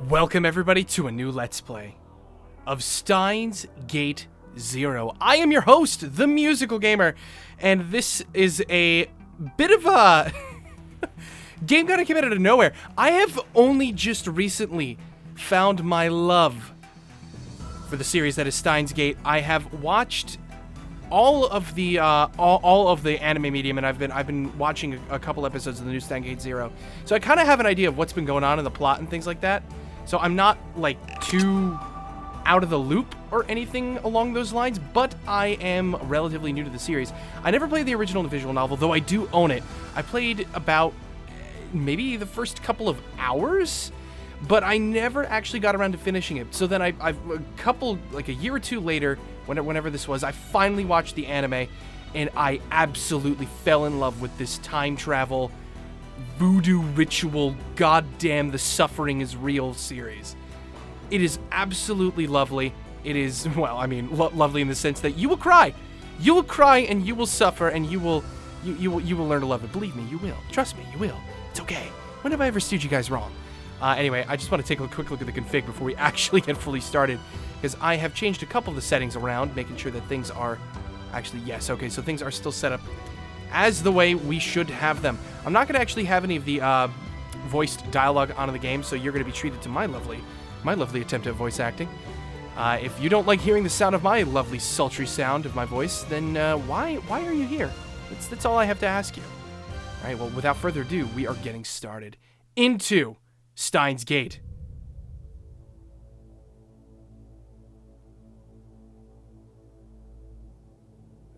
Welcome everybody to a new Let's Play of Steins Gate Zero. I am your host, the Musical Gamer, and this is a bit of a game kind of came out of nowhere. I have only just recently found my love for the series that is Steins Gate. I have watched all of the anime medium, and I've been watching a couple episodes of the new Steins Gate Zero, so I kind of have an idea of what's been going on in the plot and things like that. So I'm not like too out of the loop or anything along those lines, but I am relatively new to the series. I never played the original visual novel, though I do own it. I played about maybe the first couple of hours, but I never actually got around to finishing it. So then I've like a year or two later, whenever this was, I finally watched the anime, and I absolutely fell in love with this time travel voodoo ritual, goddamn the suffering is real series. It is absolutely lovely. It is, well, I mean, lovely in the sense that you will cry. You will cry and you will suffer and you will learn to love it. Believe me, you will. Trust me, you will. It's okay. When have I ever steered you guys wrong? Anyway, I just want to take a quick look at the config before we actually get fully started, because I have changed a couple of the settings around, making sure that things are actually, yes, okay, so things are still set up as the way we should have them. I'm not going to actually have any of the voiced dialogue on the game, so you're going to be treated to my lovely attempt at voice acting. If you don't like hearing the sound of my lovely sultry sound of my voice, then why are you here? That's all I have to ask you. All right, well, without further ado, we are getting started into Steins Gate.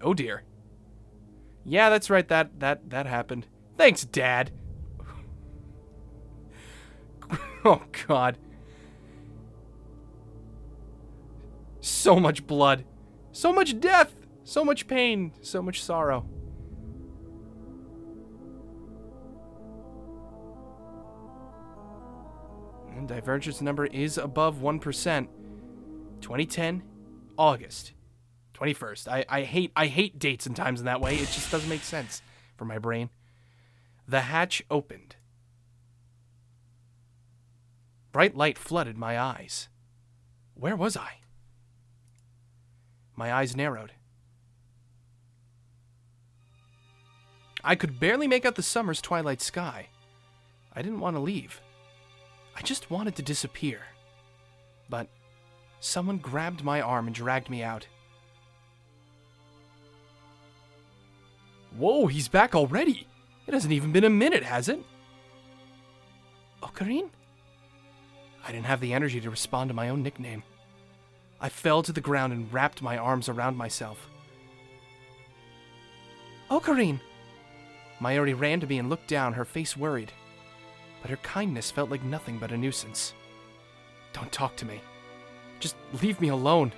Oh dear. Yeah, that's right, that happened. Thanks, Dad. Oh, God. So much blood. So much death. So much pain. So much sorrow. And divergence number is above 1%. 2010, August 21st. I hate dates and times in that way. It just doesn't make sense for my brain. The hatch opened. Bright light flooded my eyes. Where was I? My eyes narrowed. I could barely make out the summer's twilight sky. I didn't want to leave. I just wanted to disappear. But someone grabbed my arm and dragged me out. Whoa, he's back already. It hasn't even been a minute, has it? Ocarine? I didn't have the energy to respond to my own nickname. I fell to the ground and wrapped my arms around myself. Ocarine! Mayuri ran to me and looked down, her face worried. But her kindness felt like nothing but a nuisance. Don't talk to me. Just leave me alone.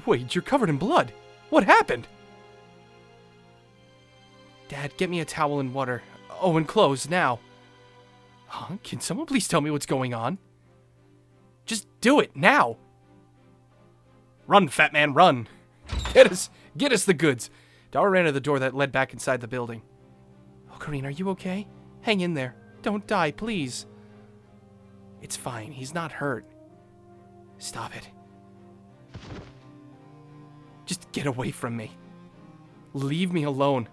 Wait, you're covered in blood. What happened? Dad, get me a towel and water. Oh, and clothes, now. Huh? Can someone please tell me what's going on? Just do it, now! Run, fat man, run! Get us the goods! Dara ran to the door that led back inside the building. Ocarine, are you okay? Hang in there. Don't die, please. It's fine, he's not hurt. Stop it. Just get away from me. Leave me alone.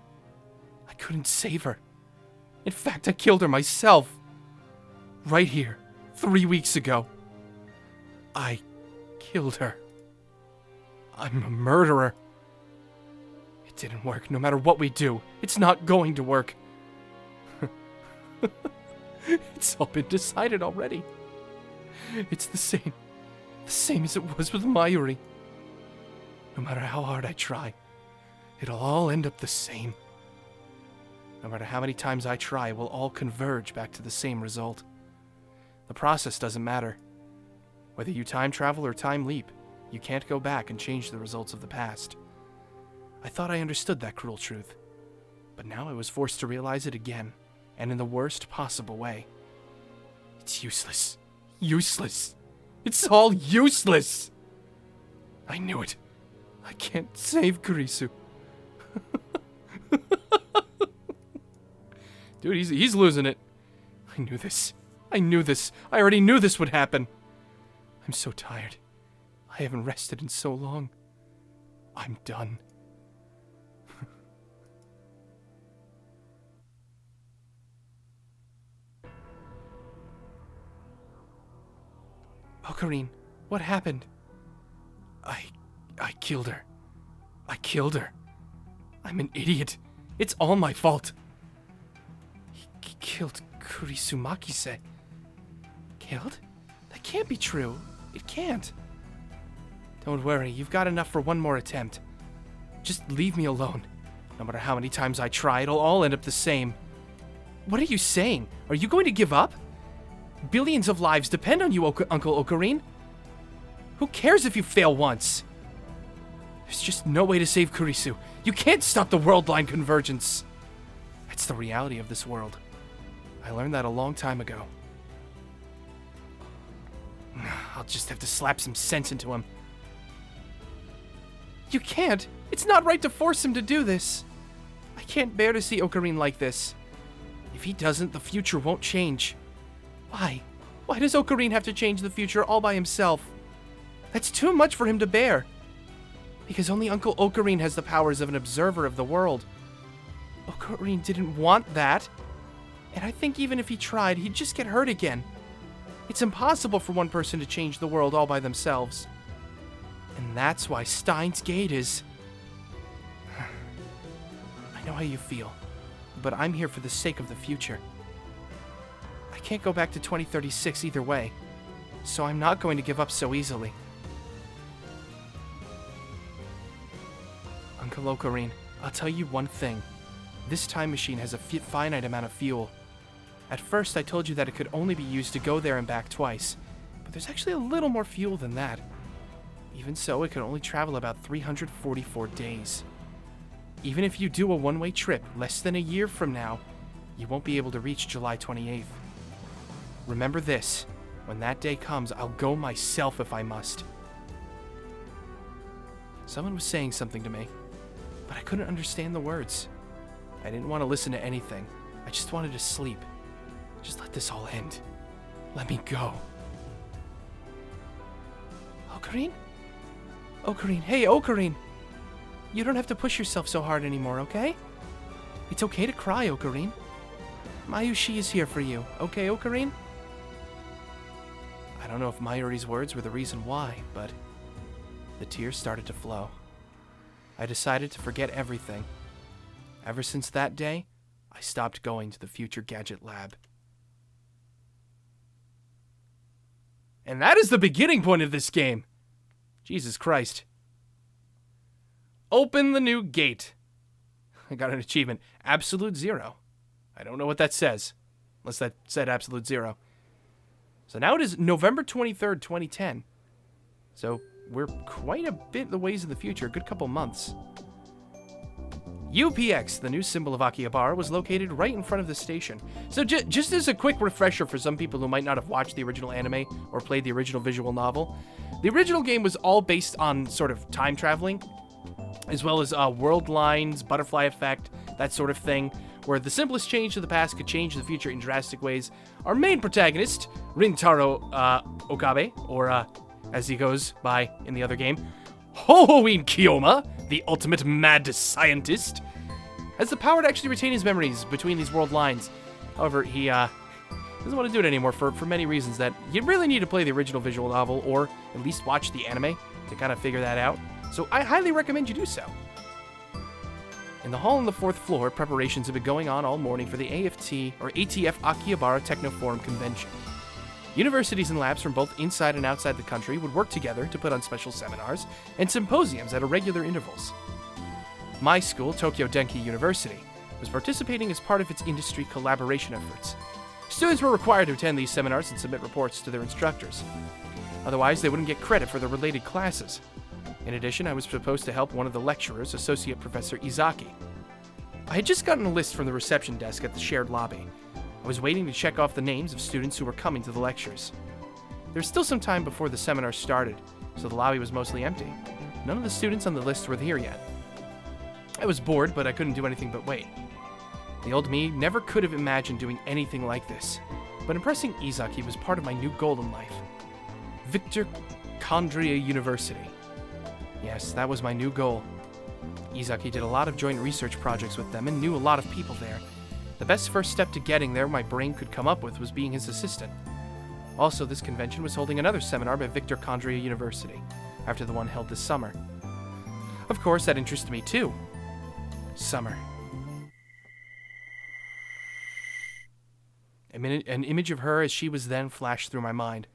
I couldn't save her. In fact, I killed her myself. Right here, 3 weeks ago. I killed her. I'm a murderer. It didn't work. No matter what we do, it's not going to work. It's all been decided already. It's the same as it was with Mayuri. No matter how hard I try, it'll all end up the same. No matter how many times I try, we'll all converge back to the same result. The process doesn't matter. Whether you time travel or time leap, you can't go back and change the results of the past. I thought I understood that cruel truth, but now I was forced to realize it again, and in the worst possible way. It's useless. Useless. It's all useless! I knew it. I can't save Kurisu. Dude, he's losing it. I knew this. I knew this. I already knew this would happen. I'm so tired. I haven't rested in so long. I'm done. Ocarine, what happened? I killed her. I killed her. I'm an idiot. It's all my fault. He killed Kurisumaki-se. Killed? That can't be true. It can't. Don't worry, you've got enough for one more attempt. Just leave me alone. No matter how many times I try, it'll all end up the same. What are you saying? Are you going to give up? Billions of lives depend on you, Uncle Ocarine. Who cares if you fail once? There's just no way to save Kurisu. You can't stop the world line convergence. That's the reality of this world. I learned that a long time ago. I'll just have to slap some sense into him. You can't. It's not right to force him to do this. I can't bear to see Ocarine like this. If he doesn't, the future won't change. Why? Why does Ocarine have to change the future all by himself? That's too much for him to bear. Because only Uncle Ocarine has the powers of an observer of the world. Ocarine didn't want that. And I think even if he tried, he'd just get hurt again. It's impossible for one person to change the world all by themselves. And that's why Steins Gate is... I know how you feel, but I'm here for the sake of the future. I can't go back to 2036 either way, so I'm not going to give up so easily. Uncle Ocarine, I'll tell you one thing. This time machine has a finite amount of fuel. At first, I told you that it could only be used to go there and back twice, but there's actually a little more fuel than that. Even so, it can only travel about 344 days. Even if you do a one-way trip less than a year from now, you won't be able to reach July 28th. Remember this, when that day comes, I'll go myself if I must. Someone was saying something to me, but I couldn't understand the words. I didn't want to listen to anything. I just wanted to sleep. Just let this all end. Let me go. Ocarine? Ocarine, hey, Ocarine! You don't have to push yourself so hard anymore, okay? It's okay to cry, Ocarine. Mayushi is here for you, okay, Ocarine? I don't know if Mayuri's words were the reason why, but the tears started to flow. I decided to forget everything. Ever since that day, I stopped going to the future Gadget lab. And that is the beginning point of this game. Jesus Christ. Open the new gate. I got an achievement. Absolute 0. I don't know what that says. Unless that said absolute 0. So now it is November 23rd, 2010. So we're quite a bit the ways in the future. A good couple months. UPX, the new symbol of Akihabara, was located right in front of the station. So just as a quick refresher for some people who might not have watched the original anime or played the original visual novel, the original game was all based on sort of time traveling, as well as world lines, butterfly effect, that sort of thing, where the simplest change to the past could change the future in drastic ways. Our main protagonist, Rintaro Okabe, or as he goes by in the other game, Hohoin Kiyoma, the ultimate mad scientist, has the power to actually retain his memories between these world lines. However, he doesn't want to do it anymore for many reasons that you really need to play the original visual novel or at least watch the anime to kind of figure that out. So I highly recommend you do so. In the hall on the 4th floor, preparations have been going on all morning for the AFT or ATF Akihabara Technoforum Convention. Universities and labs from both inside and outside the country would work together to put on special seminars and symposiums at irregular intervals. My school, Tokyo Denki University, was participating as part of its industry collaboration efforts. Students were required to attend these seminars and submit reports to their instructors. Otherwise, they wouldn't get credit for their related classes. In addition, I was supposed to help one of the lecturers, Associate Professor Izaki. I had just gotten a list from the reception desk at the shared lobby. I was waiting to check off the names of students who were coming to the lectures. There was still some time before the seminar started, so the lobby was mostly empty. None of the students on the list were here yet. I was bored, but I couldn't do anything but wait. The old me never could have imagined doing anything like this, But impressing Izaki was part of my new goal in life. Victor Condria University. Yes, that was my new goal. Izaki did a lot of joint research projects with them and knew a lot of people there. The best first step to getting there my brain could come up with was being his assistant. Also, this convention was holding another seminar by Victor Condria University, after the one held this summer. Of course, that interested me too. Summer. An image of her as she was then flashed through my mind.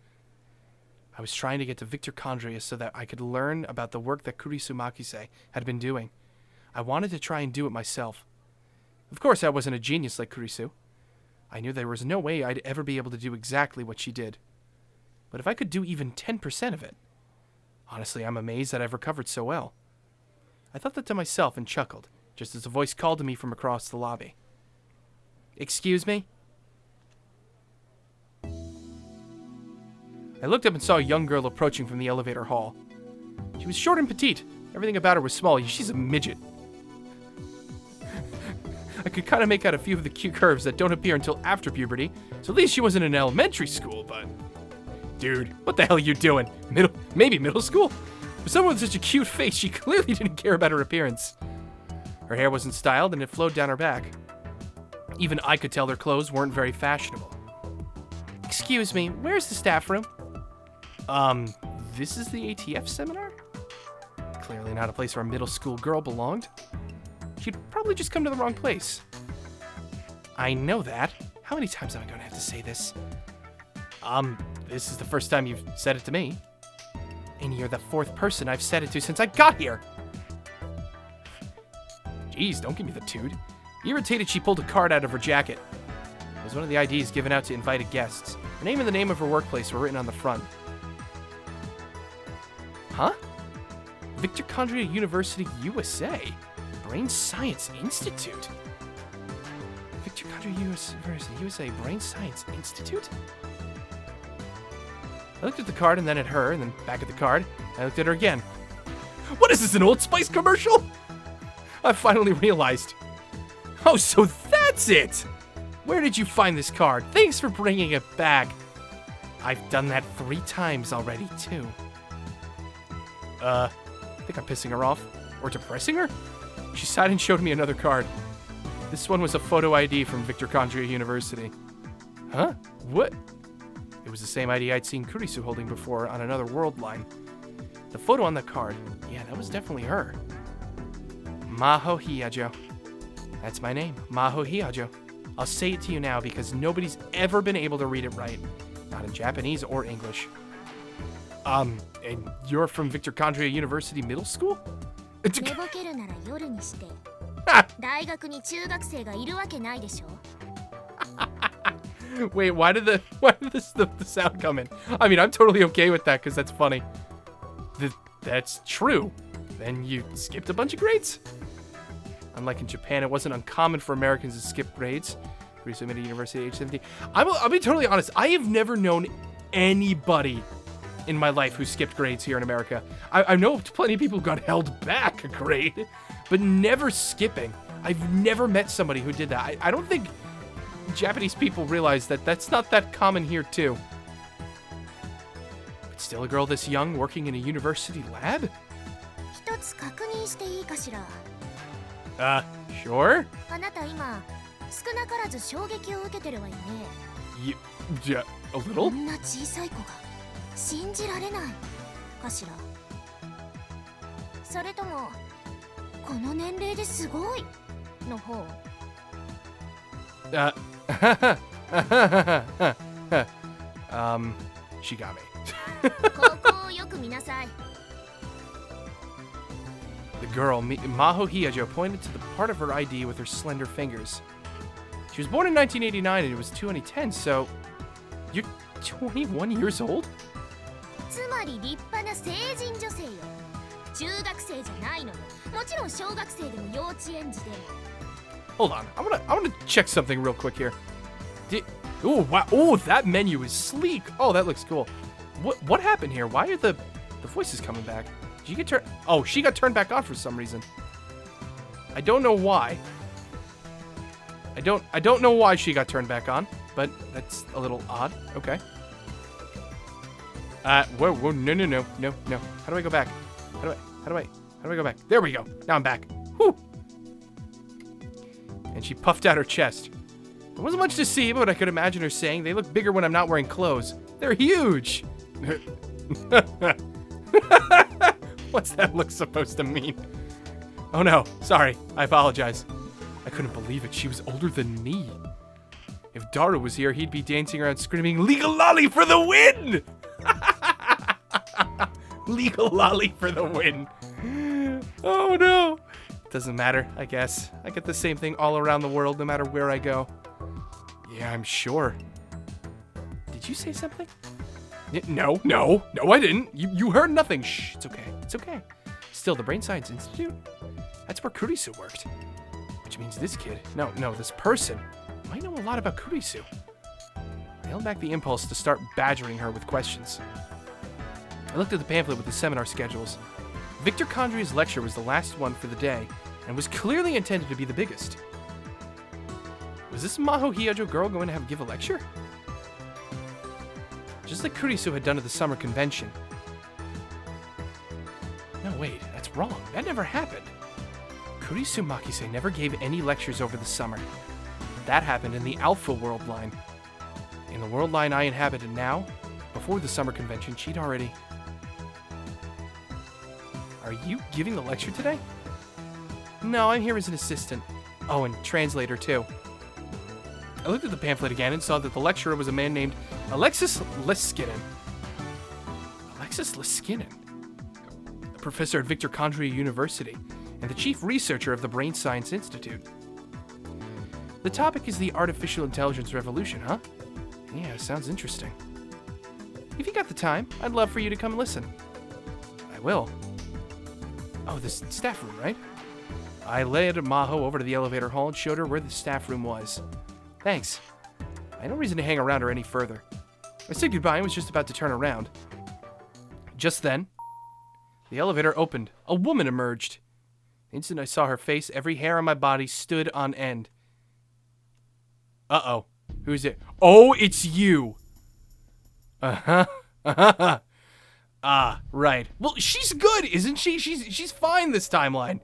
I was trying to get to Victor Condria so that I could learn about the work that Kurisu Makise had been doing. I wanted to try and do it myself. Of course, I wasn't a genius like Kurisu. I knew there was no way I'd ever be able to do exactly what she did. But if I could do even 10% of it, honestly, I'm amazed that I've recovered so well. I thought that to myself and chuckled, just as a voice called to me from across the lobby. Excuse me? I looked up and saw a young girl approaching from the elevator hall. She was short and petite. Everything about her was small. She's a midget. I could kind of make out a few of the cute curves that don't appear until after puberty, so at least she wasn't in elementary school, but... Dude, what the hell are you doing? Maybe middle school? For someone with such a cute face, she clearly didn't care about her appearance. Her hair wasn't styled and it flowed down her back. Even I could tell their clothes weren't very fashionable. Excuse me, where's the staff room? This is the ATF seminar? Clearly not a place where a middle school girl belonged. She'd probably just come to the wrong place. I know that. How many times am I going to have to say this? This is the first time you've said it to me. And you're the fourth person I've said it to since I got here. Jeez, don't give me the toot. Irritated, she pulled a card out of her jacket. It was one of the IDs given out to invited guests. Her name and the name of her workplace were written on the front. Huh? Victor Condria University, USA. Brain Science Institute. Victor Condria University, USA. Brain Science Institute? I looked at the card and then at her and then back at the card. I looked at her again. What is this, an Old Spice commercial? I finally realized. Oh, so that's it! Where did you find this card? Thanks for bringing it back. I've done that 3 times already, too. I think I'm pissing her off. Or depressing her? She sighed and showed me another card. This one was a photo ID from Victor Condria University. Huh? What? It was the same ID I'd seen Kurisu holding before on another world line. The photo on the card, yeah, that was definitely her. Maho Hiajo. That's my name, Maho Hiajo. I'll say it to you now because nobody's ever been able to read it right. Not in Japanese or English. And you're from Victor Condria University Middle School? Wait, why did the sound come in? I mean, I'm totally okay with that because that's funny. That's true. Then you skipped a bunch of grades. Unlike in Japan, it wasn't uncommon for Americans to skip grades. Recently at university at age 17. I'll be totally honest. I have never known anybody in my life who skipped grades here in America. I know plenty of people who got held back a grade, but never skipping. I've never met somebody who did that. I don't think Japanese people realize that that's not that common here too. But still a girl this young working in a university lab? Sure? Yeah, a little? She got me. The girl, Maho Hiajo, pointed to the part of her ID with her slender fingers. She was born in 1989 and it was 2010, so you're 21 years old? Hold on, I wanna check something real quick here. Oh wow! Oh, that menu is sleek. Oh, that looks cool. What happened here? Why are the voices coming back? Did you get turned? Oh, she got turned back on for some reason. I don't know why. I don't know why she got turned back on. but that's a little odd. Okay. Whoa, no. How do I go back? How do I go back? There we go. Now I'm back. Whew. And she puffed out her chest. There wasn't much to see, but I could imagine her saying, "They look bigger when I'm not wearing clothes. They're huge." What's that look supposed to mean? Oh no, sorry. I apologize. I couldn't believe it. She was older than me. If Daru was here, he'd be dancing around screaming, "Legal lolly for the win!" Legal lolly for the win. Oh no. Doesn't matter, I guess. I get the same thing all around the world, no matter where I go. Yeah, I'm sure. Did you say something? No, I didn't. You heard nothing. Shh, it's okay. Still, the Brain Science Institute? That's where Kurisu worked. Which means this kid, no, this person, might know a lot about Kurisu. I held back the impulse to start badgering her with questions. I looked at the pamphlet with the seminar schedules. Victor Condry's lecture was the last one for the day, and was clearly intended to be the biggest. Was this Maho Hyojo girl going to give a lecture? Just like Kurisu had done at the summer convention. No, wait, that's wrong. That never happened. Kurisu Makise never gave any lectures over the summer. That happened in the Alpha World line. In the world line I inhabited now, before the summer convention, she'd already... Are you giving the lecture today? No, I'm here as an assistant. Oh, and translator, too. I looked at the pamphlet again and saw that the lecturer was a man named Alexis Liskinen. Alexis Liskinen? A professor at Victor Condry University and the chief researcher of the Brain Science Institute. The topic is the artificial intelligence revolution, huh? Yeah, sounds interesting. If you got the time, I'd love for you to come listen. I will. Oh, this staff room, right? I led Maho over to the elevator hall and showed her where the staff room was. Thanks. I had no reason to hang around her any further. I said goodbye and was just about to turn around. Just then, the elevator opened. A woman emerged. The instant I saw her face, every hair on my body stood on end. Uh-oh. Who's it? Oh, it's you! Uh-huh. Ah, right. Well, she's good, isn't she? She's fine this timeline.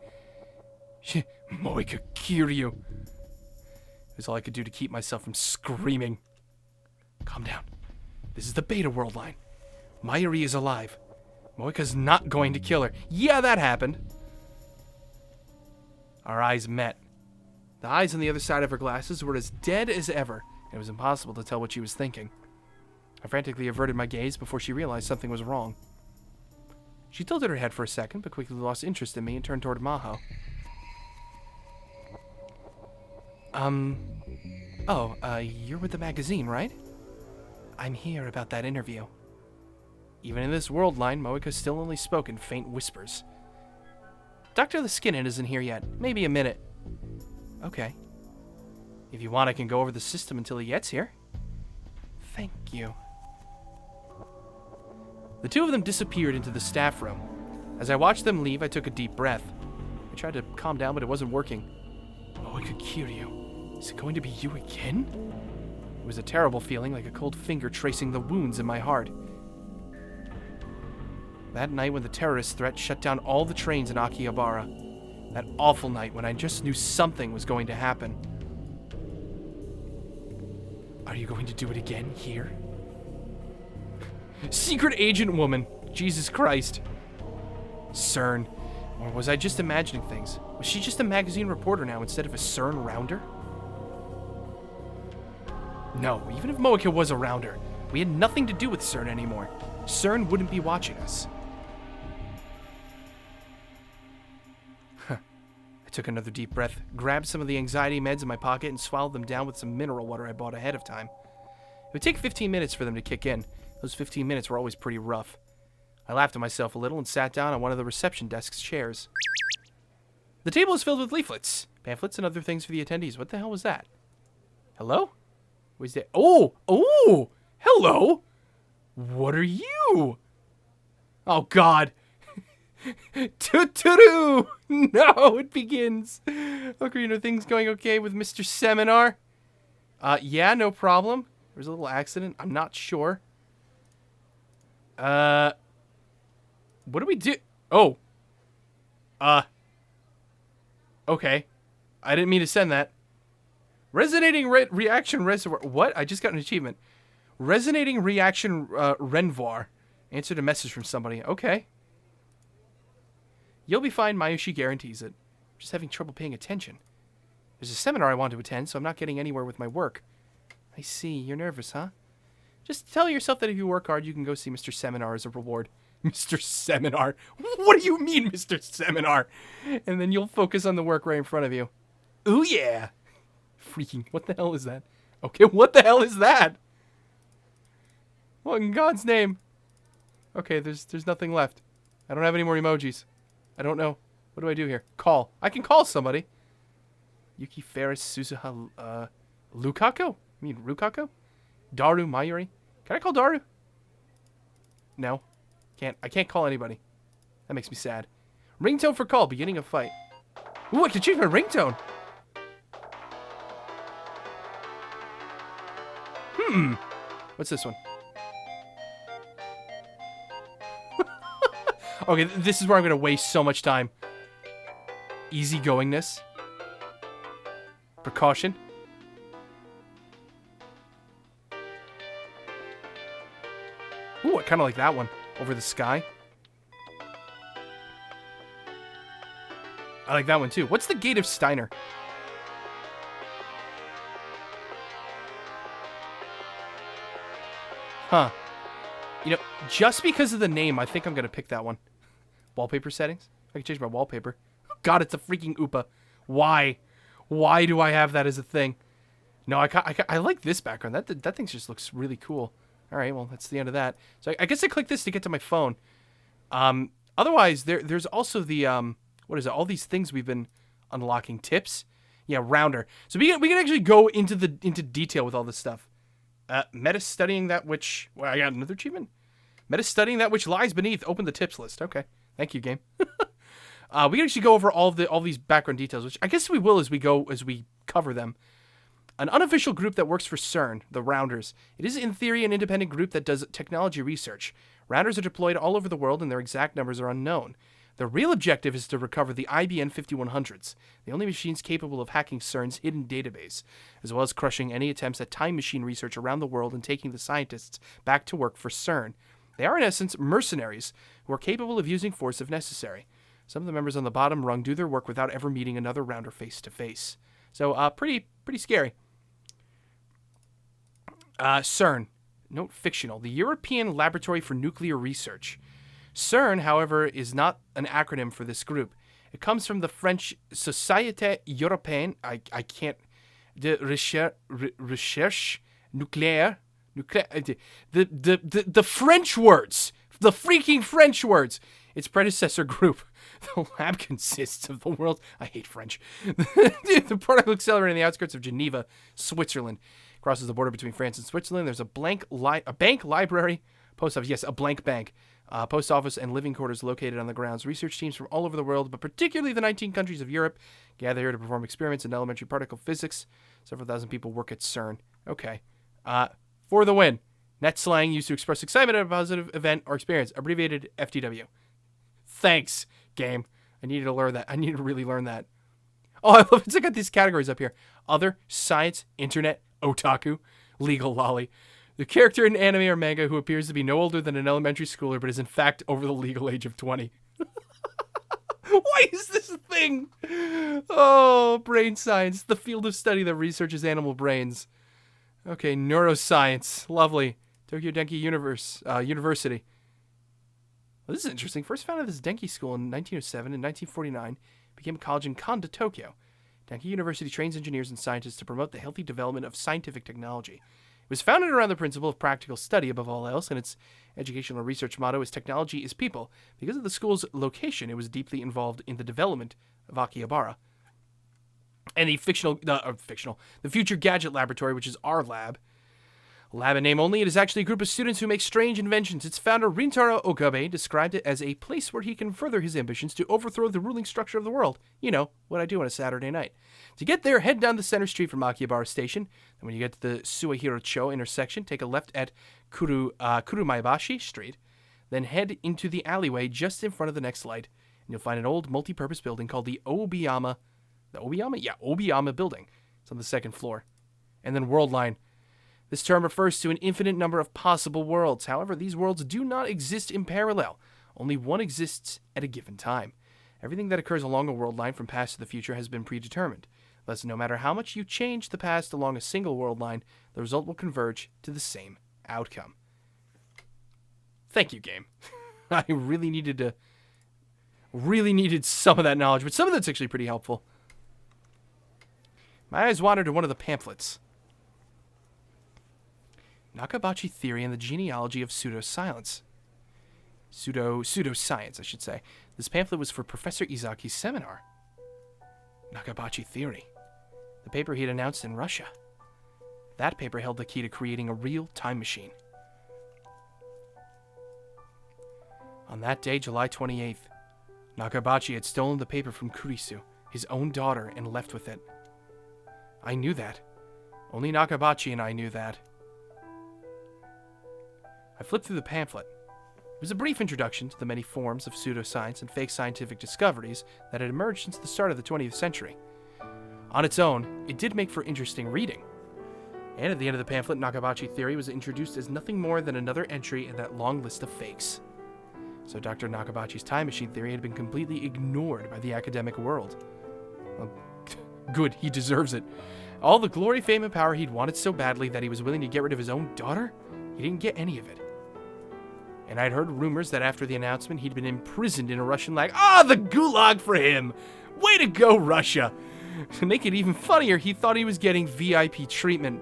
Moika Kiryu. It was all I could do to keep myself from screaming. Calm down. This is the Beta World line. Mayuri is alive. Moika's not going to kill her. Yeah, that happened. Our eyes met. The eyes on the other side of her glasses were as dead as ever, and it was impossible to tell what she was thinking. I frantically averted my gaze before she realized something was wrong. She tilted her head for a second, but quickly lost interest in me and turned toward Maho. You're with the magazine, right? I'm here about that interview. Even in this world line, Moika still only spoke in faint whispers. Dr. Liskinen isn't here yet. Maybe a minute. Okay. If you want, I can go over the system until he gets here. Thank you. The two of them disappeared into the staff room. As I watched them leave, I took a deep breath. I tried to calm down, but it wasn't working. Moika Kiryu, is it going to be you again? It was a terrible feeling, like a cold finger tracing the wounds in my heart. That night when the terrorist threat shut down all the trains in Akihabara. That awful night when I just knew something was going to happen. Are you going to do it again here? Secret agent woman! Jesus Christ. CERN. Or was I just imagining things? Was she just a magazine reporter now instead of a CERN rounder? No, even if Moika was a rounder, we had nothing to do with CERN anymore. CERN wouldn't be watching us. I took another deep breath, grabbed some of the anxiety meds in my pocket, and swallowed them down with some mineral water I bought ahead of time. It would take 15 minutes for them to kick in. Those 15 minutes were always pretty rough. I laughed at myself a little and sat down on one of the reception desk's chairs. The table is filled with leaflets, pamphlets, and other things for the attendees. What the hell was that? Hello? Was that? Oh! Hello! What are you? Oh, God. Toot-toot-oo! No, it begins. Ocarina, things going okay with Mr. Seminar? Yeah, no problem. There's a little accident. I'm not sure. What do we do? Oh. Okay. I didn't mean to send that. Resonating reaction reservoir. What? I just got an achievement. Resonating reaction renvoir. Answered a message from somebody. Okay. You'll be fine, Mayushi guarantees it. Just having trouble paying attention. There's a seminar I want to attend, so I'm not getting anywhere with my work. I see. You're nervous, huh? Just tell yourself that if you work hard, you can go see Mr. Seminar as a reward. Mr. Seminar? What do you mean, Mr. Seminar? And then you'll focus on the work right in front of you. Ooh, yeah. Freaking, what the hell is that? Okay, what the hell is that? What in God's name? Okay, there's nothing left. I don't have any more emojis. I don't know. What do I do here? Call. I can call somebody. Yuki Ferris Suzuha Lukako? I mean Rukako? Daru Mayuri? Can I call Daru? No. I can't call anybody. That makes me sad. Ringtone for call. Beginning of fight. Ooh, I can change my ringtone. What's this one? Okay, this is where I'm going to waste so much time. Easygoingness. Precaution. Ooh, I kind of like that one. Over the sky. I like that one too. What's the Gate of Steiner? Huh. You know, just because of the name, I think I'm going to pick that one. Wallpaper settings? I can change my wallpaper. God, it's a freaking Oopa. Why? Why do I have that as a thing? No, I like this background. That thing just looks really cool. All right, well, that's the end of that. So I guess I click this to get to my phone. Otherwise, there's also the, what is it? All these things we've been unlocking. Tips? Yeah, rounder. So we can actually go into detail with all this stuff. Meta studying that which... Well, I got another achievement? Meta studying that which lies beneath. Open the tips list. Okay. Thank you, game. We can actually go over all these background details, which I guess we will as we cover them. An unofficial group that works for CERN, the Rounders. It is, in theory, an independent group that does technology research. Rounders are deployed all over the world, and their exact numbers are unknown. The real objective is to recover the IBM 5100s, the only machines capable of hacking CERN's hidden database, as well as crushing any attempts at time machine research around the world and taking the scientists back to work for CERN. They are, in essence, mercenaries who are capable of using force if necessary. Some of the members on the bottom rung do their work without ever meeting another Rounder face-to-face. So, pretty scary. CERN. Note fictional. The European Laboratory for Nuclear Research. CERN, however, is not an acronym for this group. It comes from the French Société Européenne. I can't. De Recherche Nucléaire. The French words. The freaking French words. Its predecessor group. The lab consists of the world's... I hate French. The particle accelerator in the outskirts of Geneva, Switzerland. Crosses the border between France and Switzerland. There's a bank, library, post office. Yes, a blank bank. Post office and living quarters located on the grounds. Research teams from all over the world, but particularly the 19 countries of Europe, gather here to perform experiments in elementary particle physics. Several thousand people work at CERN. Okay. For the win. Net slang used to express excitement at a positive event or experience. Abbreviated FTW. Thanks, game. I needed to learn that. I need to really learn that. Oh, I love it. I got these categories up here. Other, science, internet, otaku, legal loli. The character in anime or manga who appears to be no older than an elementary schooler but is in fact over the legal age of 20. Why is this a thing? Oh, brain science. The field of study that researches animal brains. Okay, neuroscience. Lovely. Tokyo Denki University. Well, this is interesting. First founded as Denki School in 1907 and 1949, became a college in Kanda, Tokyo. Denki University trains engineers and scientists to promote the healthy development of scientific technology. It was founded around the principle of practical study above all else, and its educational research motto is technology is people. Because of the school's location, it was deeply involved in the development of Akihabara. And the Future Gadget Laboratory, which is our lab. Lab in name only, it is actually a group of students who make strange inventions. Its founder, Rintaro Okabe, described it as a place where he can further his ambitions to overthrow the ruling structure of the world. You know, what I do on a Saturday night. To get there, head down the center street from Akihabara Station, and when you get to the Suehiro-cho intersection, take a left at Kurumaibashi Street, then head into the alleyway just in front of the next light, and you'll find an old multi-purpose building called the Obiyama. The Obiyama? Yeah, Obiyama building. It's on the second floor. And then World Line. This term refers to an infinite number of possible worlds. However, these worlds do not exist in parallel. Only one exists at a given time. Everything that occurs along a world line from past to the future has been predetermined. Thus, no matter how much you change the past along a single world line, the result will converge to the same outcome. Thank you, game. I really needed some of that knowledge, but some of that's actually pretty helpful. My eyes wandered to one of the pamphlets. Nakabachi Theory and the Genealogy of Pseudoscience. Pseudoscience, I should say. This pamphlet was for Professor Izaki's seminar. Nakabachi Theory. The paper he had announced in Russia. That paper held the key to creating a real time machine. On that day, July 28th, Nakabachi had stolen the paper from Kurisu, his own daughter, and left with it. I knew that. Only Nakabachi and I knew that. I flipped through the pamphlet. It was a brief introduction to the many forms of pseudoscience and fake scientific discoveries that had emerged since the start of the 20th century. On its own, it did make for interesting reading. And at the end of the pamphlet, Nakabachi Theory was introduced as nothing more than another entry in that long list of fakes. So Dr. Nakabachi's time machine theory had been completely ignored by the academic world. Well, good, he deserves it. All the glory, fame, and power he'd wanted so badly that he was willing to get rid of his own daughter? He didn't get any of it. And I'd heard rumors that after the announcement, he'd been imprisoned in a Russian lag. The gulag for him! Way to go, Russia! To make it even funnier, he thought he was getting VIP treatment.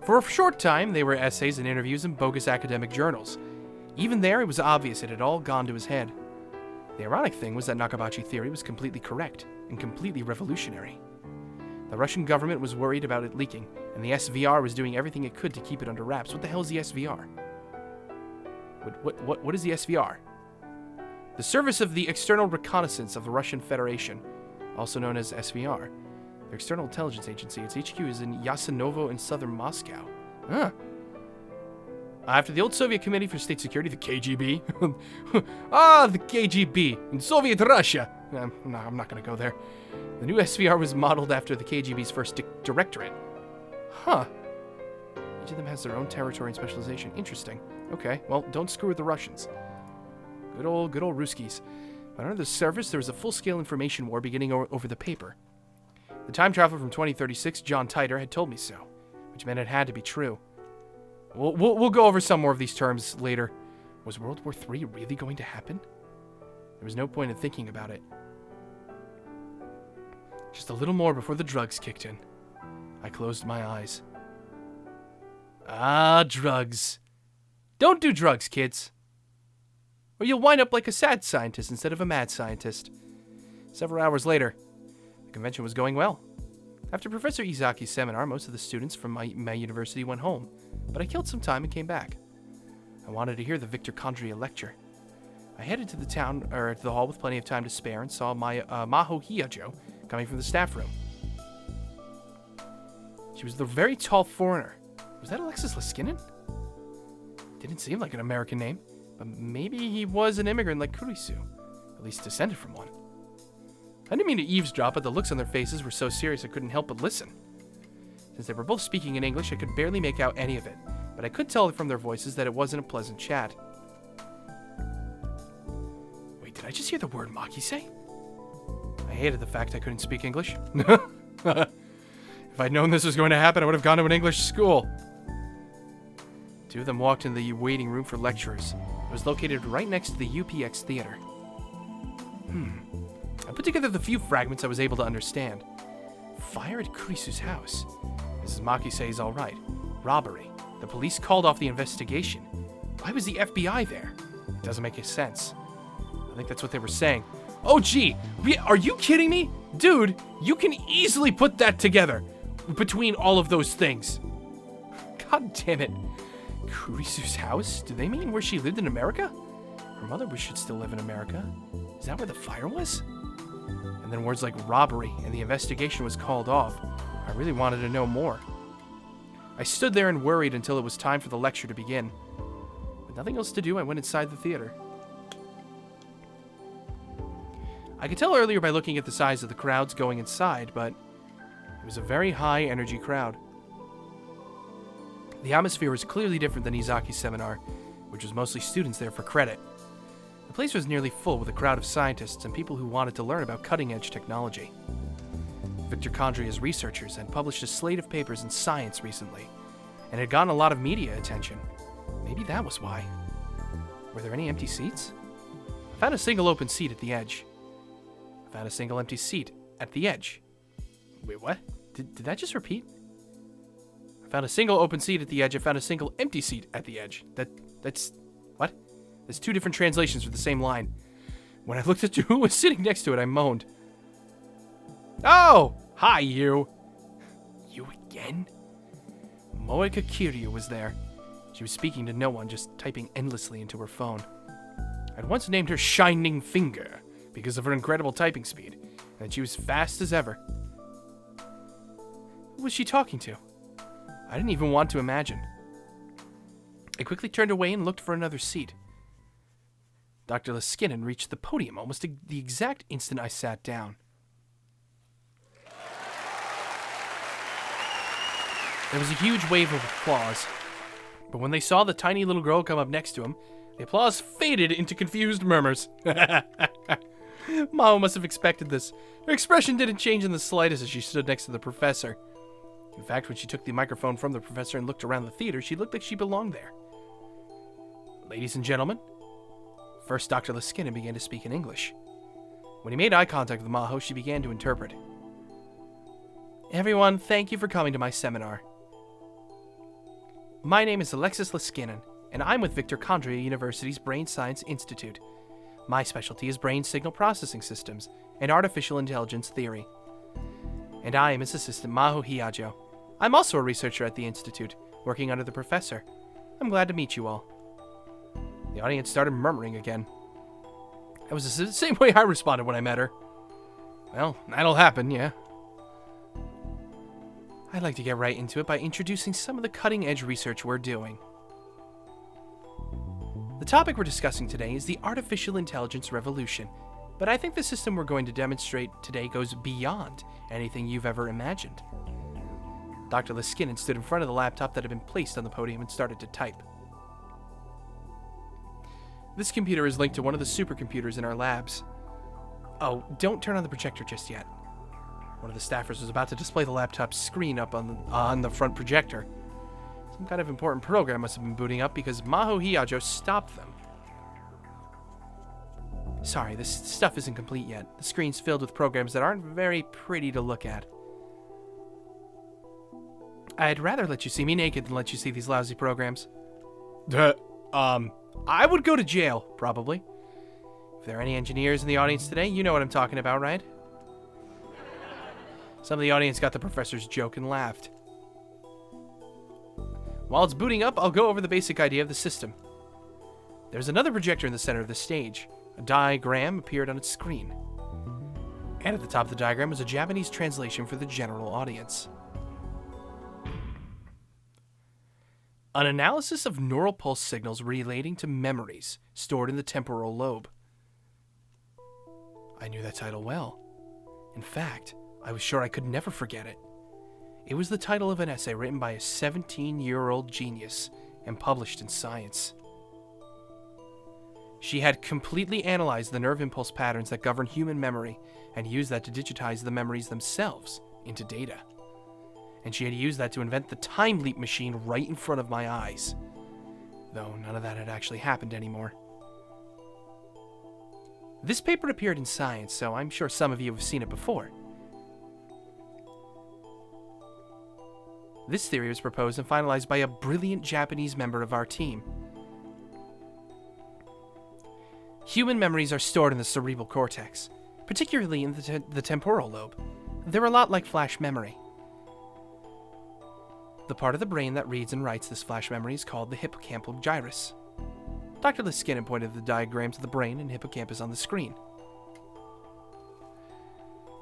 For a short time, they were essays and interviews in bogus academic journals. Even there, it was obvious it had all gone to his head. The ironic thing was that Nakabachi Theory was completely correct and completely revolutionary. The Russian government was worried about it leaking, and the SVR was doing everything it could to keep it under wraps. What the hell is the SVR? What is the SVR? The Service of the External Reconnaissance of the Russian Federation, also known as SVR. Their external intelligence agency. Its HQ is in Yasinovo in southern Moscow. After the old Soviet Committee for State Security, the KGB. The KGB in Soviet Russia. No, I'm not going to go there. The new SVR was modeled after the KGB's first directorate. Each of them has their own territory and specialization. Interesting. Okay, well, don't screw with the Russians. Good old Ruskies. But under the surface, there was a full-scale information war beginning over the paper. The time traveler from 2036, John Titor, had told me so, which meant it had to be true. We'll go over some more of these terms later. Was World War III really going to happen? There was no point in thinking about it. Just a little more before the drugs kicked in. I closed my eyes. Drugs. Don't do drugs, kids. Or you'll wind up like a sad scientist instead of a mad scientist. Several hours later, the convention was going well. After Professor Izaki's seminar, most of the students from my university went home, but I killed some time and came back. I wanted to hear the Victor Condria lecture. I headed to the hall with plenty of time to spare and saw my Maho Hiyajo coming from the staff room. She was the very tall foreigner. Was that Alexis Liskinen? Didn't seem like an American name, but maybe he was an immigrant like Kurisu, at least descended from one. I didn't mean to eavesdrop, but the looks on their faces were so serious I couldn't help but listen. Since they were both speaking in English, I could barely make out any of it, but I could tell from their voices that it wasn't a pleasant chat. Wait, did I just hear the word Maki-say? I hated the fact I couldn't speak English. If I'd known this was going to happen, I would have gone to an English school. Two of them walked into the waiting room for lecturers. It was located right next to the UPX theater. I put together the few fragments I was able to understand. Fire at Kurisu's house. Mrs. Maki says all right. Robbery. The police called off the investigation. Why was the FBI there? It doesn't make any sense. I think that's what they were saying. Oh, gee. Are you kidding me? Dude, you can easily put that together between all of those things. God damn it. Kurisu's house? Do they mean where she lived in America? Her mother should still live in America. Is that where the fire was? And then words like robbery and the investigation was called off. I really wanted to know more. I stood there and worried until it was time for the lecture to begin. With nothing else to do, I went inside the theater. I could tell earlier by looking at the size of the crowds going inside, but it was a very high energy crowd. The atmosphere was clearly different than Izaki's seminar, which was mostly students there for credit. The place was nearly full with a crowd of scientists and people who wanted to learn about cutting-edge technology. Victor Condria's researchers had published a slate of papers in science recently, and had gotten a lot of media attention. Maybe that was why. Were there any empty seats? I found a single open seat at the edge. I found a single empty seat at the edge. Wait, what? Did that just repeat? I found a single open seat at the edge. I found a single empty seat at the edge. That's... What? There's two different translations for the same line. When I looked at who was sitting next to it, I moaned. Oh! Hi, you! You again? Moeka Kiryu was there. She was speaking to no one, just typing endlessly into her phone. I'd once named her Shining Finger because of her incredible typing speed, and she was fast as ever. Who was she talking to? I didn't even want to imagine. I quickly turned away and looked for another seat. Dr. Leskinen reached the podium almost the exact instant I sat down. There was a huge wave of applause, but when they saw the tiny little girl come up next to him, the applause faded into confused murmurs. Mao must have expected this. Her expression didn't change in the slightest as she stood next to the professor. In fact, when she took the microphone from the professor and looked around the theater, she looked like she belonged there. Ladies and gentlemen, first Dr. Leskinen began to speak in English. When he made eye contact with Maho, she began to interpret. Everyone, thank you for coming to my seminar. My name is Alexis Leskinen, and I'm with Victor Condria University's Brain Science Institute. My specialty is brain signal processing systems and artificial intelligence theory. And I am his assistant, Maho Hiajo. I'm also a researcher at the Institute, working under the professor. I'm glad to meet you all. The audience started murmuring again. That was the same way I responded when I met her. Well, that'll happen, yeah. I'd like to get right into it by introducing some of the cutting-edge research we're doing. The topic we're discussing today is the artificial intelligence revolution, but I think the system we're going to demonstrate today goes beyond anything you've ever imagined. Dr. Leskinen stood in front of the laptop that had been placed on the podium and started to type. This computer is linked to one of the supercomputers in our labs. Oh, don't turn on the projector just yet. One of the staffers was about to display the laptop's screen up on the front projector. Some kind of important program must have been booting up because Maho Hiajo stopped them. Sorry, this stuff isn't complete yet. The screen's filled with programs that aren't very pretty to look at. I'd rather let you see me naked than let you see these lousy programs. I would go to jail, probably. If there are any engineers in the audience today, you know what I'm talking about, right? Some of the audience got the professor's joke and laughed. While it's booting up, I'll go over the basic idea of the system. There's another projector in the center of the stage. A diagram appeared on its screen. And at the top of the diagram was a Japanese translation for the general audience. An analysis of neural pulse signals relating to memories stored in the temporal lobe. I knew that title well. In fact, I was sure I could never forget it. It was the title of an essay written by a 17-year-old genius and published in Science. She had completely analyzed the nerve impulse patterns that govern human memory and used that to digitize the memories themselves into data. And she had used that to invent the time leap machine right in front of my eyes. Though none of that had actually happened anymore. This paper appeared in Science, so I'm sure some of you have seen it before. This theory was proposed and finalized by a brilliant Japanese member of our team. Human memories are stored in the cerebral cortex, particularly in the temporal lobe. They're a lot like flash memory. The part of the brain that reads and writes this flash memory is called the hippocampal gyrus. Dr. Liskinen pointed the diagram to the brain and hippocampus on the screen.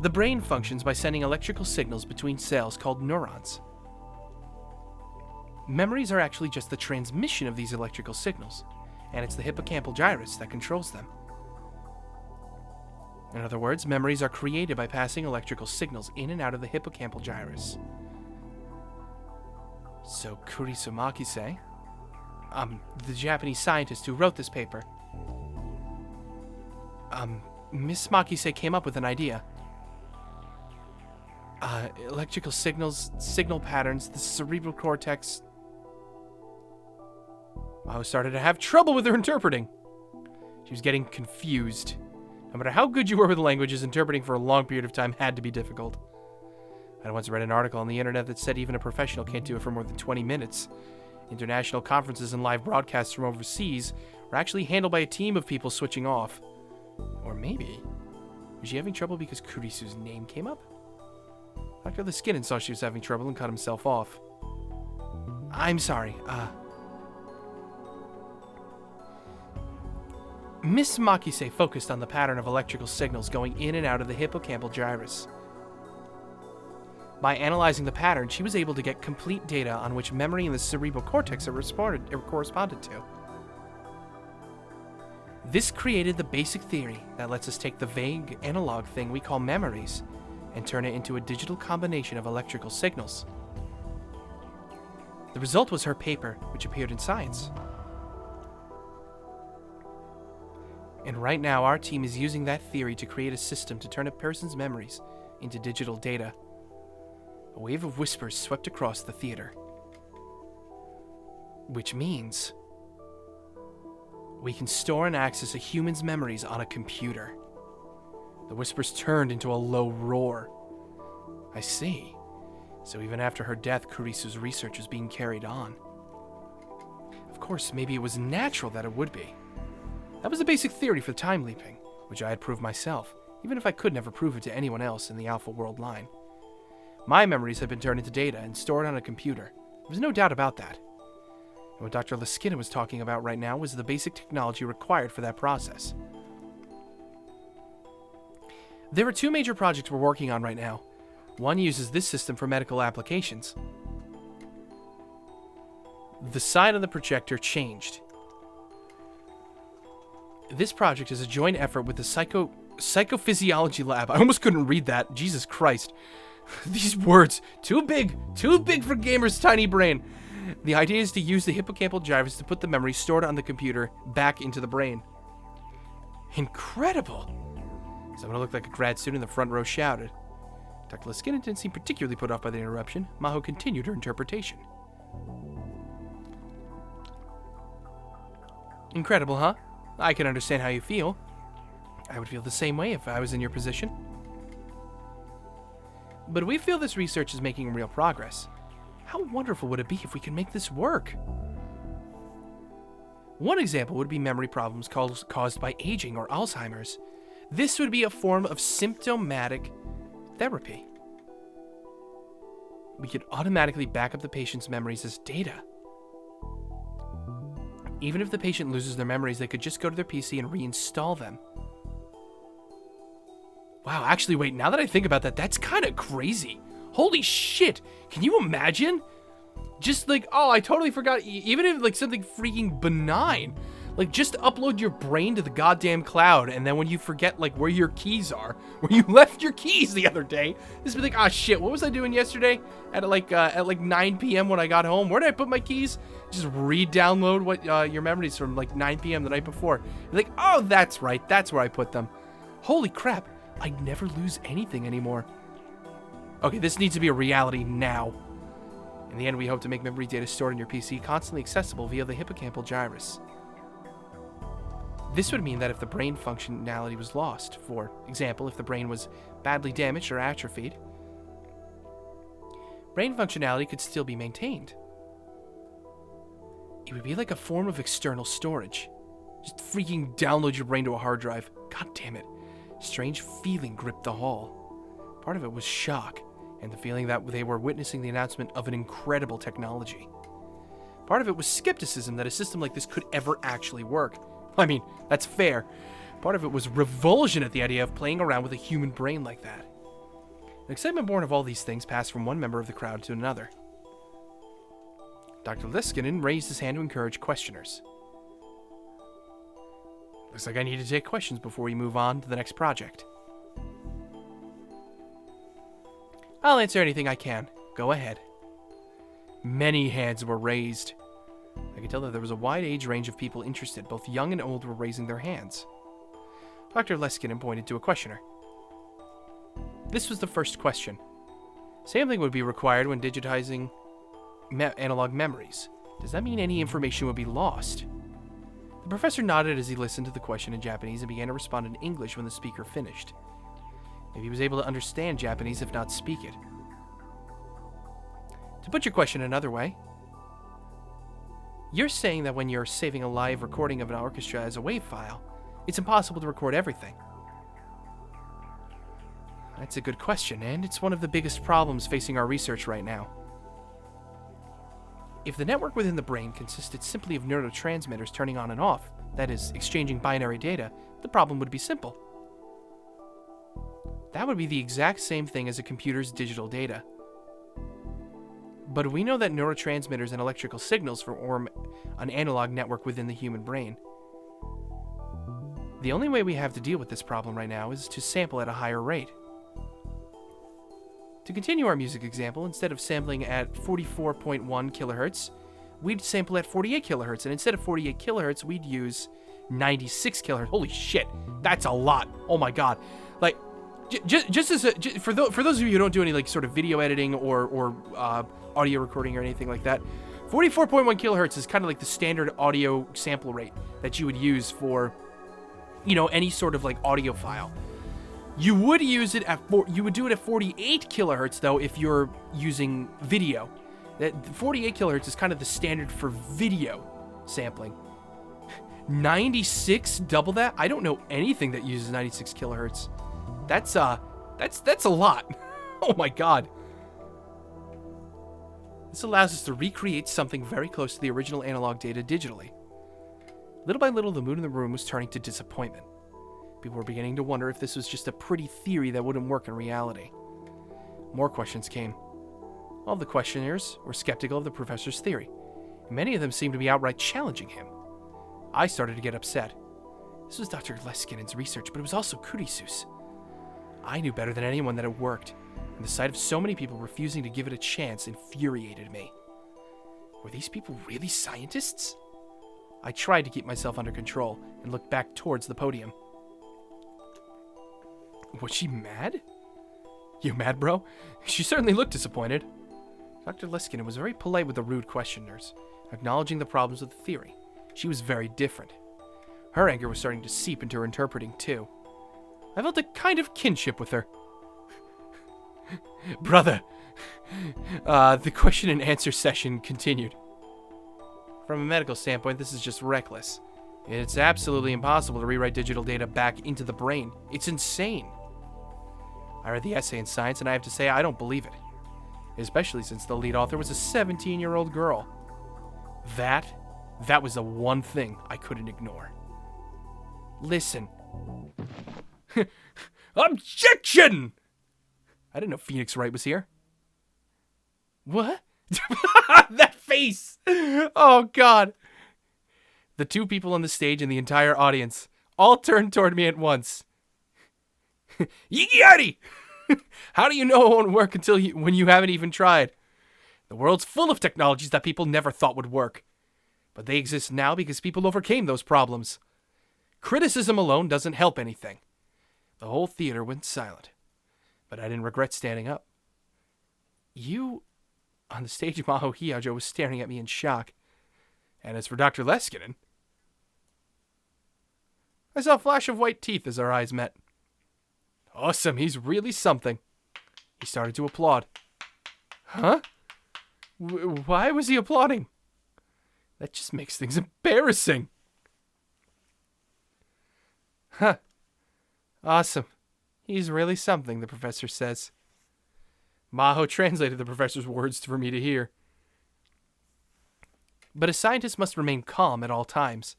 The brain functions by sending electrical signals between cells called neurons. Memories are actually just the transmission of these electrical signals, and it's the hippocampal gyrus that controls them. In other words, memories are created by passing electrical signals in and out of the hippocampal gyrus. So Kurisu Makise, the Japanese scientist who wrote this paper, Miss Makise came up with an idea. Electrical signals, signal patterns, the cerebral cortex. I started to have trouble with her interpreting. She was getting confused. No matter how good you were with languages, interpreting for a long period of time had to be difficult. I once read an article on the internet that said even a professional can't do it for more than 20 minutes. International conferences and live broadcasts from overseas were actually handled by a team of people switching off. Or maybe, was she having trouble because Kurisu's name came up? Dr. Liskinen saw she was having trouble and cut himself off. I'm sorry, Miss Makise focused on the pattern of electrical signals going in and out of the hippocampal gyrus. By analyzing the pattern, she was able to get complete data on which memory in the cerebral cortex corresponded to. This created the basic theory that lets us take the vague analog thing we call memories and turn it into a digital combination of electrical signals. The result was her paper, which appeared in Science. And right now, our team is using that theory to create a system to turn a person's memories into digital data. A wave of whispers swept across the theater. Which means we can store and access a human's memories on a computer. The whispers turned into a low roar. I see. So even after her death, Kurisu's research was being carried on. Of course, maybe it was natural that it would be. That was the basic theory for time leaping, which I had proved myself, even if I could never prove it to anyone else in the Alpha World line. My memories had been turned into data and stored on a computer. There was no doubt about that. And what Dr. Liskinen was talking about right now was the basic technology required for that process. There are two major projects we're working on right now. One uses this system for medical applications. The side of the projector changed. This project is a joint effort with the Psychophysiology Lab. I almost couldn't read that. Jesus Christ. These words, too big for gamer's tiny brain. The idea is to use the hippocampal gyrus to put the memory stored on the computer back into the brain. Incredible! Someone who looked like a grad student in the front row shouted. Dr. Liskinen didn't seem particularly put off by the interruption. Maho continued her interpretation. Incredible, huh? I can understand how you feel. I would feel the same way if I was in your position. But we feel this research is making real progress. How wonderful would it be if we could make this work? One example would be memory problems caused by aging or Alzheimer's. This would be a form of symptomatic therapy. We could automatically back up the patient's memories as data. Even if the patient loses their memories, they could just go to their PC and reinstall them. Wow, actually, wait, now that I think about that, that's kind of crazy. Holy shit, can you imagine? Just like, oh, I totally forgot, even if like something freaking benign. Like, just upload your brain to the goddamn cloud, and then when you forget, like, where your keys are, where you left your keys the other day, just be like, ah, shit, what was I doing yesterday at 9 p.m. when I got home? Where did I put my keys? Just re-download what your memories from, like, 9 p.m. the night before. You're like, oh, that's right, that's where I put them. Holy crap, I'd never lose anything anymore. Okay, this needs to be a reality now. In the end, we hope to make memory data stored in your PC constantly accessible via the hippocampal gyrus. This would mean that if the brain functionality was lost, for example, if the brain was badly damaged or atrophied, brain functionality could still be maintained. It would be like a form of external storage. Just freaking download your brain to a hard drive. God damn it. Strange feeling gripped the hall. Part of it was shock, and the feeling that they were witnessing the announcement of an incredible technology. Part of it was skepticism that a system like this could ever actually work. I mean, that's fair. Part of it was revulsion at the idea of playing around with a human brain like that. The excitement born of all these things passed from one member of the crowd to another. Dr. Leskinen raised his hand to encourage questioners. Looks like I need to take questions before we move on to the next project. I'll answer anything I can. Go ahead. Many hands were raised. I could tell that there was a wide age range of people interested. Both young and old were raising their hands. Dr. Leskinen pointed to a questioner. This was the first question. Sampling would be required when digitizing analog memories. Does that mean any information would be lost? The professor nodded as he listened to the question in Japanese and began to respond in English when the speaker finished. Maybe he was able to understand Japanese if not speak it. To put your question another way, you're saying that when you're saving a live recording of an orchestra as a WAV file, it's impossible to record everything. That's a good question, and it's one of the biggest problems facing our research right now. If the network within the brain consisted simply of neurotransmitters turning on and off, that is, exchanging binary data, the problem would be simple. That would be the exact same thing as a computer's digital data. But we know that neurotransmitters and electrical signals form an analog network within the human brain. The only way we have to deal with this problem right now is to sample at a higher rate. To continue our music example, instead of sampling at 44.1 kilohertz, we'd sample at 48 kilohertz, and instead of 48 kilohertz, we'd use 96 kilohertz. Holy shit, that's a lot. Oh my god. Like, just as a, for those of you who don't do any like sort of video editing or audio recording or anything like that, 44.1 kilohertz is kind of like the standard audio sample rate that you would use for, you know, any sort of like audio file. You would use it at you would do it at 48 kilohertz though if you're using video. That 48 kilohertz is kind of the standard for video sampling. 96, double that? I don't know anything that uses 96 kilohertz. That's a lot. Oh my god. This allows us to recreate something very close to the original analog data digitally. Little by little, the mood in the room was turning to disappointment. People were beginning to wonder if this was just a pretty theory that wouldn't work in reality. More questions came. All of the questioners were skeptical of the professor's theory, and many of them seemed to be outright challenging him. I started to get upset. This was Dr. Leskinen's research, but it was also Kurisu's. I knew better than anyone that it worked, and the sight of so many people refusing to give it a chance infuriated me. Were these people really scientists? I tried to keep myself under control and looked back towards the podium. Was she mad? You mad, bro? She certainly looked disappointed. Dr. Leskinen was very polite with the rude questioners, acknowledging the problems with the theory. She was very different. Her anger was starting to seep into her interpreting, too. I felt a kind of kinship with her. Brother, the question and answer session continued. From a medical standpoint, this is just reckless. It's absolutely impossible to rewrite digital data back into the brain. It's insane. I read the essay in Science, and I have to say I don't believe it. Especially since the lead author was a 17-year-old girl. That was the one thing I couldn't ignore. Listen. Objection! I didn't know Phoenix Wright was here. What? That face! Oh, God. The two people on the stage and the entire audience all turned toward me at once. Yigiati! How do you know it won't work when you haven't even tried? The world's full of technologies that people never thought would work. But they exist now because people overcame those problems. Criticism alone doesn't help anything. The whole theater went silent. But I didn't regret standing up. On the stage, Maho Hiyajo was staring at me in shock. And as for Dr. Leskinen, I saw a flash of white teeth as our eyes met. Awesome, he's really something. He started to applaud. Huh? Why was he applauding? That just makes things embarrassing. Huh. Awesome. He's really something, the professor says. Maho translated the professor's words for me to hear. But a scientist must remain calm at all times.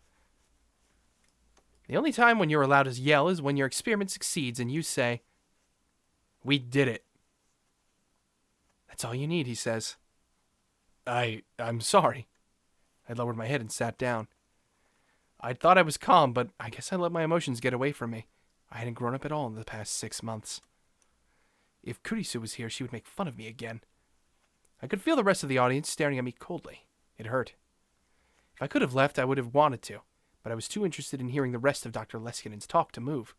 The only time when you're allowed to yell is when your experiment succeeds and you say, "We did it." That's all you need, he says. I'm sorry. I lowered my head and sat down. I thought I was calm, but I guess I let my emotions get away from me. I hadn't grown up at all in the past 6 months. If Kurisu was here, she would make fun of me again. I could feel the rest of the audience staring at me coldly. It hurt. If I could have left, I would have wanted to, but I was too interested in hearing the rest of Dr. Leskinen's talk to move.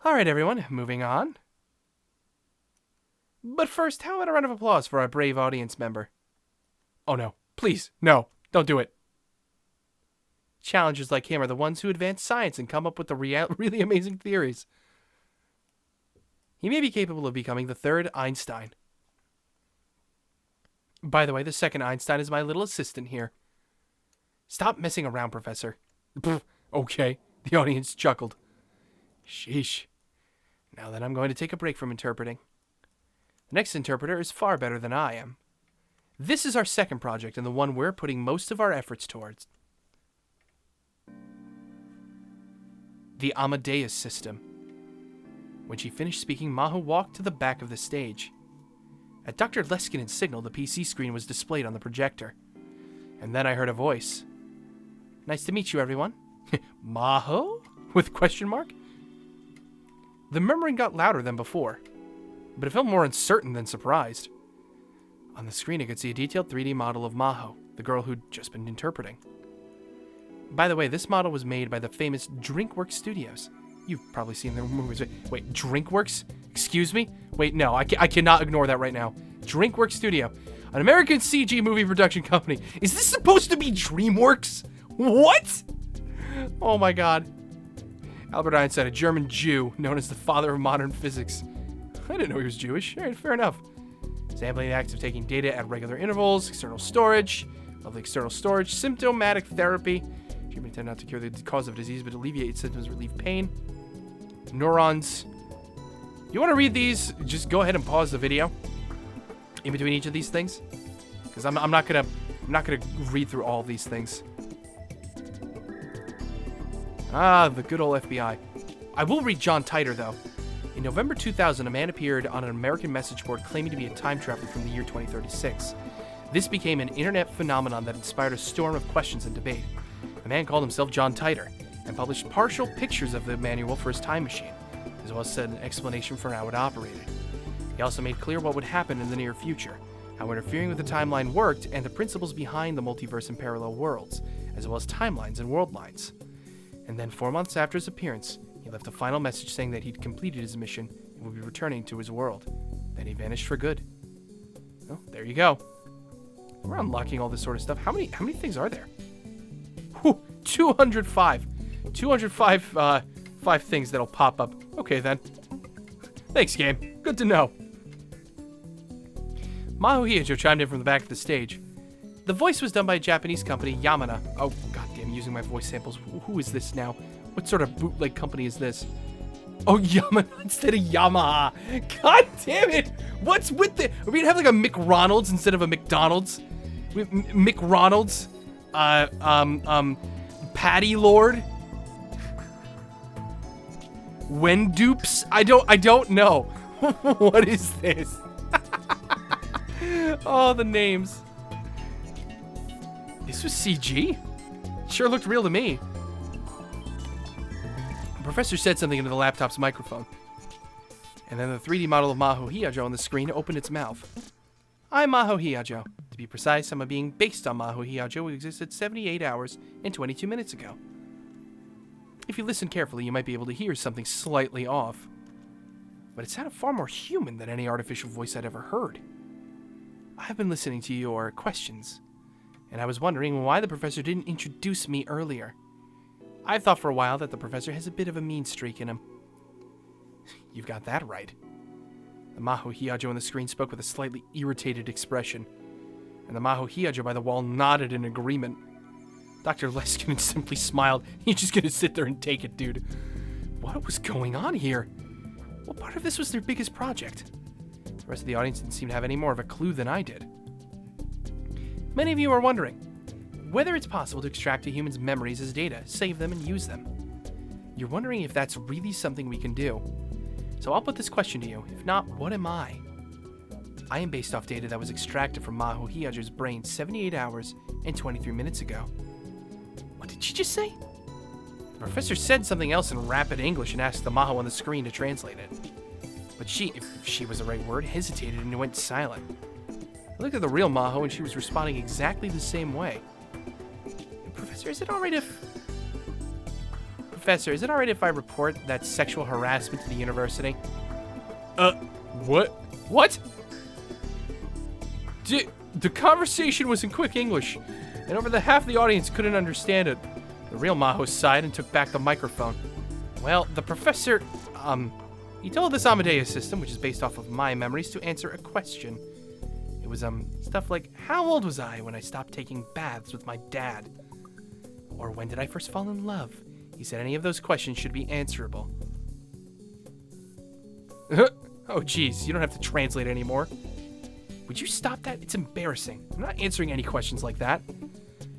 All right, everyone, moving on. But first, how about a round of applause for our brave audience member? Oh no, please, no, don't do it. Challengers like him are the ones who advance science and come up with the really amazing theories. He may be capable of becoming the third Einstein. By the way, the second Einstein is my little assistant here. Stop messing around, Professor. Okay, the audience chuckled. Sheesh. Now then, I'm going to take a break from interpreting. The next interpreter is far better than I am. This is our second project and the one we're putting most of our efforts towards. The Amadeus system. When she finished speaking, Maho walked to the back of the stage. At Dr. Leskinen's signal, the PC screen was displayed on the projector. And then I heard a voice. Nice to meet you, everyone. Maho? With question mark? The murmuring got louder than before, but it felt more uncertain than surprised. On the screen, I could see a detailed 3D model of Maho, the girl who'd just been interpreting. By the way, this model was made by the famous DrinkWorks Studios. You've probably seen their movies. Wait, DrinkWorks? Excuse me? Wait, no, I cannot ignore that right now. DrinkWorks Studio, an American CG movie production company. Is this supposed to be DreamWorks? What? Oh my god. Albert Einstein, a German Jew known as the father of modern physics. I didn't know he was Jewish. All right, fair enough. Sampling the act of taking data at regular intervals, external storage, lovely external storage, symptomatic therapy. Treatment tend not to cure the cause of disease, but alleviate symptoms, relieve pain. Neurons. You want to read these? Just go ahead and pause the video in between each of these things, because I'm not gonna read through all these things. Ah, the good old FBI. I will read John Titor, though. In November 2000, a man appeared on an American message board claiming to be a time traveler from the year 2036. This became an internet phenomenon that inspired a storm of questions and debate. The man called himself John Titor and published partial pictures of the manual for his time machine, as well as said an explanation for how it operated. He also made clear what would happen in the near future, how interfering with the timeline worked, and the principles behind the multiverse and parallel worlds, as well as timelines and world lines. And then 4 months after his appearance, he left a final message saying that he'd completed his mission and would be returning to his world. Then he vanished for good. Well, there you go. We're unlocking all this sort of stuff. How many things are there? Whew, 205. 205 5 things that'll pop up. Okay then. Thanks, game. Good to know. Maho Hiajo chimed in from the back of the stage. The voice was done by a Japanese company, YAMANA. Oh, goddamn, using my voice samples. Who is this now? What sort of bootleg company is this? Oh, YAMANA instead of Yamaha. God damn it! What's with the... Are we gonna have like a McRonald's instead of a McDonald's? McRonald's? Patty Lord? Wendoops? I don't know. What is this? Oh, the names. This was CG? Sure looked real to me. The professor said something into the laptop's microphone. And then the 3D model of Maho Hiajo on the screen opened its mouth. I'm Maho Hiajo. To be precise, I'm a being based on Maho Hiajo who existed 78 hours and 22 minutes ago. If you listen carefully, you might be able to hear something slightly off. But it sounded far more human than any artificial voice I'd ever heard. I've been listening to your questions, and I was wondering why the professor didn't introduce me earlier. I've thought for a while that the professor has a bit of a mean streak in him. You've got that right. The Maho Hiajo on the screen spoke with a slightly irritated expression, and the Maho Hiajo by the wall nodded in agreement. Dr. Leskinen simply smiled. You're just gonna sit there and take it, dude. What was going on here? What part of this was their biggest project? The rest of the audience didn't seem to have any more of a clue than I did. Many of you are wondering whether it's possible to extract a human's memories as data, save them, and use them. You're wondering if that's really something we can do. So I'll put this question to you. If not, what am I? I am based off data that was extracted from Maho Hiyaju's brain 78 hours and 23 minutes ago. What did she just say? The professor said something else in rapid English and asked the Maho on the screen to translate it. But she, if she was the right word, hesitated and went silent. I looked at the real Maho and she was responding exactly the same way. Professor, is it alright if I report that sexual harassment to the university? What? What? The conversation was in quick English, and over the half of the audience couldn't understand it. The real Maho sighed and took back the microphone. Well, the professor, he told this Amadeus system, which is based off of my memories, to answer a question. It was, stuff like, how old was I when I stopped taking baths with my dad? Or when did I first fall in love? He said any of those questions should be answerable. Oh, geez, you don't have to translate anymore. Would you stop that? It's embarrassing. I'm not answering any questions like that.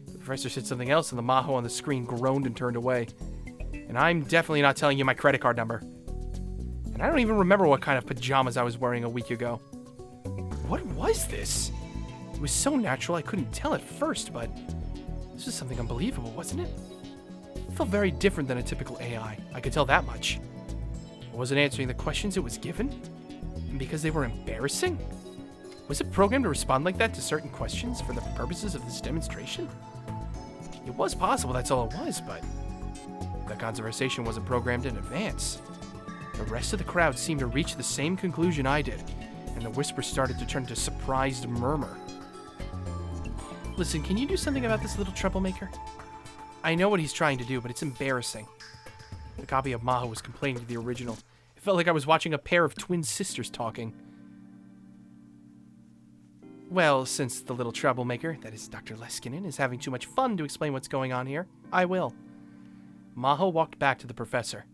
The professor said something else, and the Maho on the screen groaned and turned away. And I'm definitely not telling you my credit card number. And I don't even remember what kind of pajamas I was wearing a week ago. What was this? It was so natural I couldn't tell at first, but this was something unbelievable, wasn't it? It felt very different than a typical AI. I could tell that much. It wasn't answering the questions it was given, and because they were embarrassing? Was it programmed to respond like that to certain questions for the purposes of this demonstration? It was possible that's all it was, but the conversation wasn't programmed in advance. The rest of the crowd seemed to reach the same conclusion I did, and the whisper started to turn to surprised murmur. Listen, can you do something about this little troublemaker? I know what he's trying to do, but it's embarrassing. The copy of Maho was complaining to the original. It felt like I was watching a pair of twin sisters talking. Well, since the little troublemaker, that is Dr. Leskinen, is having too much fun to explain what's going on here, I will. Maho walked back to the professor.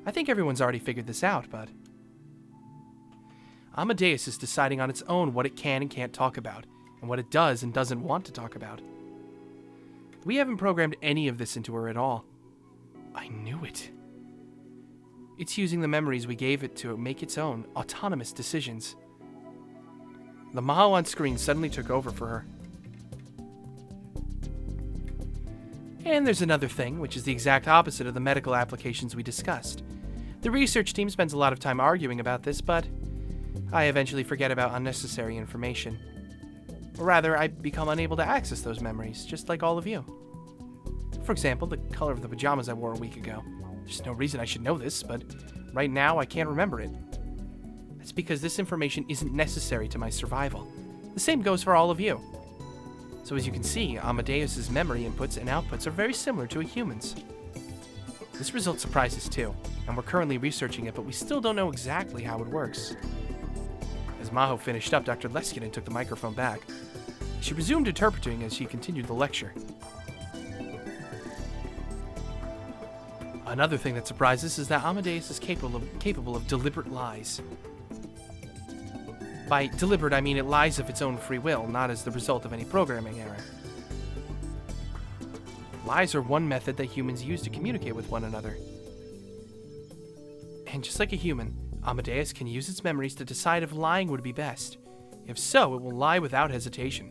I think everyone's already figured this out, but Amadeus is deciding on its own what it can and can't talk about, and what it does and doesn't want to talk about. We haven't programmed any of this into her at all. I knew it. It's using the memories we gave it to make its own autonomous decisions. The Maho on screen suddenly took over for her. And there's another thing, which is the exact opposite of the medical applications we discussed. The research team spends a lot of time arguing about this, but I eventually forget about unnecessary information. Or rather, I become unable to access those memories, just like all of you. For example, the color of the pajamas I wore a week ago. There's no reason I should know this, but right now I can't remember it. That's because this information isn't necessary to my survival. The same goes for all of you. So as you can see, Amadeus's memory inputs and outputs are very similar to a human's. This result surprises too, and we're currently researching it, but we still don't know exactly how it works. As Maho finished up, Dr. Leskinen took the microphone back. She resumed interpreting as she continued the lecture. Another thing that surprises is that Amadeus is capable of deliberate lies. By deliberate, I mean it lies of its own free will, not as the result of any programming error. Lies are one method that humans use to communicate with one another. And just like a human, Amadeus can use its memories to decide if lying would be best. If so, it will lie without hesitation.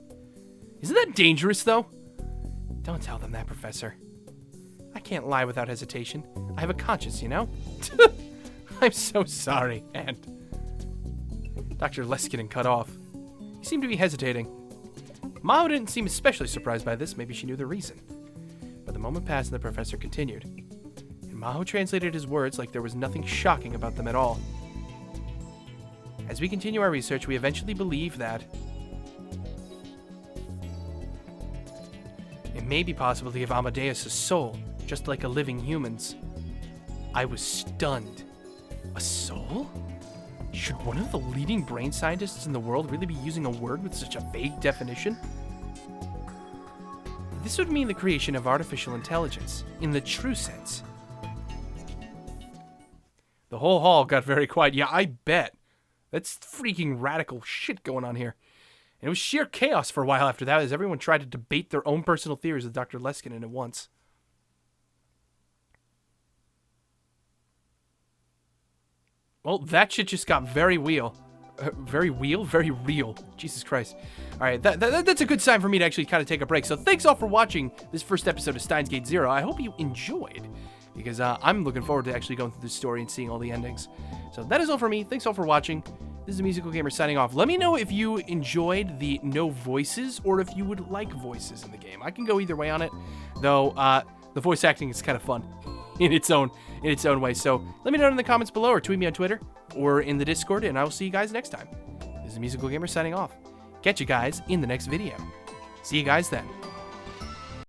Isn't that dangerous, though? Don't tell them that, Professor. I can't lie without hesitation. I have a conscience, you know? I'm so sorry, and Dr. Leskinen cut off. He seemed to be hesitating. Maho didn't seem especially surprised by this. Maybe she knew the reason. But the moment passed and the professor continued. And Maho translated his words like there was nothing shocking about them at all. As we continue our research, we eventually believe that it may be possible to give Amadeus a soul, just like a living human's. I was stunned. A soul? Should one of the leading brain scientists in the world really be using a word with such a vague definition? This would mean the creation of artificial intelligence, in the true sense. The whole hall got very quiet. Yeah, I bet. That's freaking radical shit going on here. And it was sheer chaos for a while after that, as everyone tried to debate their own personal theories with Dr. Leskinen at once. Well, that shit just got very real. Very real. Jesus Christ. All right, that's a good sign for me to actually kind of take a break. So thanks all for watching this first episode of Steins Gate Zero. I hope you enjoyed, because I'm looking forward to actually going through this story and seeing all the endings. So that is all for me. Thanks all for watching. This is the Musical Gamer signing off. Let me know if you enjoyed the no voices or if you would like voices in the game. I can go either way on it, though. The voice acting is kind of fun in its own way. So let me know in the comments below, or tweet me on Twitter or in the Discord, and I will see you guys next time. This is the Musical Gamer signing off. Catch you guys in the next video. See you guys then.